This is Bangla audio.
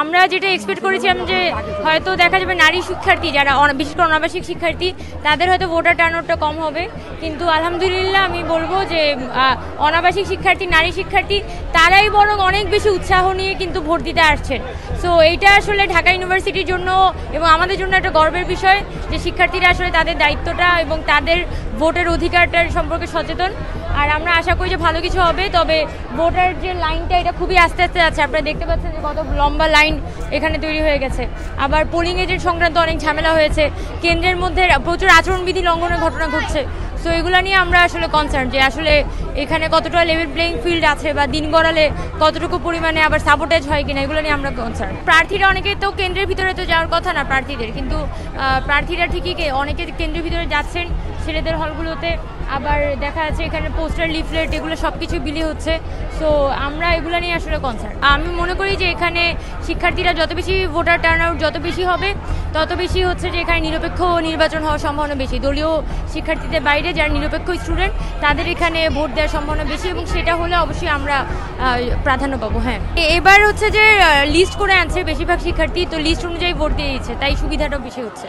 আমরা যেটা এক্সপেক্ট করেছিলাম যে হয়তো দেখা যাবে নারী শিক্ষার্থী যারা বিশেষ করে অনাবাসিক শিক্ষার্থী তাদের হয়তো ভোটার টার্নআউটটা কম হবে, কিন্তু আলহামদুলিল্লাহ আমি বলবো যে অনাবাসিক শিক্ষার্থী, নারী শিক্ষার্থী তারাই বরং অনেক বেশি উৎসাহ নিয়ে কিন্তু ভোট দিতে আসছেন। সো এইটা আসলে ঢাকা ইউনিভার্সিটির জন্য এবং আমাদের জন্য একটা গর্বের বিষয় যে শিক্ষার্থীরা আসলে তাদের দায়িত্বটা এবং তাদের ভোটের অধিকারটার সম্পর্কে সচেতন। আর আমরা আশা করি যে ভালো কিছু হবে। তবে ভোটার যে লাইনটা এটা খুবই আস্তে আস্তে যাচ্ছে, আপনারা দেখতে পাচ্ছেন যে কত লম্বা লাইন এখানে তৈরি হয়ে গেছে। আবার পোলিং এজেন্ট সংক্রান্ত অনেক ঝামেলা হয়েছে, কেন্দ্রের মধ্যে প্রচুর আচরণবিধি লঙ্ঘনের ঘটনা ঘটছে। সো এগুলো নিয়ে আমরা আসলে কনসার্ন যে আসলে এখানে কতটা লেভেল প্লেইং ফিল্ড আছে বা দিন গড়ালে কতটুকু পরিমাণে আবার সাবোটেজ হয় কিনা, এগুলো নিয়ে আমরা কনসার্ন। প্রার্থীরা অনেকে তো কেন্দ্রের ভিতরে তো যাওয়ার কথা না প্রার্থীদের, কিন্তু প্রার্থীরা ঠিকই অনেকে কেন্দ্রের ভিতরে যাচ্ছেন ছেলেদের হলগুলোতে। আবার দেখা যাচ্ছে এখানে পোস্টার, লিফলেট এগুলো সব কিছু বিলি হচ্ছে। সো আমরা এগুলো নিয়ে আসলে কনসার্ন। আমি মনে করি যে এখানে শিক্ষার্থীরা যত বেশি ভোটার টার্নআউট যত বেশি হবে তত বেশি হচ্ছে যে এখানে নিরপেক্ষ নির্বাচন হওয়ার সম্ভাবনা বেশি। দলীয় শিক্ষার্থীদের বাইরে যারা নিরপেক্ষ স্টুডেন্ট তাদের এখানে ভোট দেওয়ার সম্ভাবনা বেশি, এবং সেটা হলে অবশ্যই আমরা প্রাধান্য পাবো। হ্যাঁ, এবার হচ্ছে যে লিস্ট করে আনছে বেশিরভাগ শিক্ষার্থী, তো লিস্ট অনুযায়ী ভোট দিয়ে দিচ্ছে, তাই সুবিধাটাও বেশি হচ্ছে।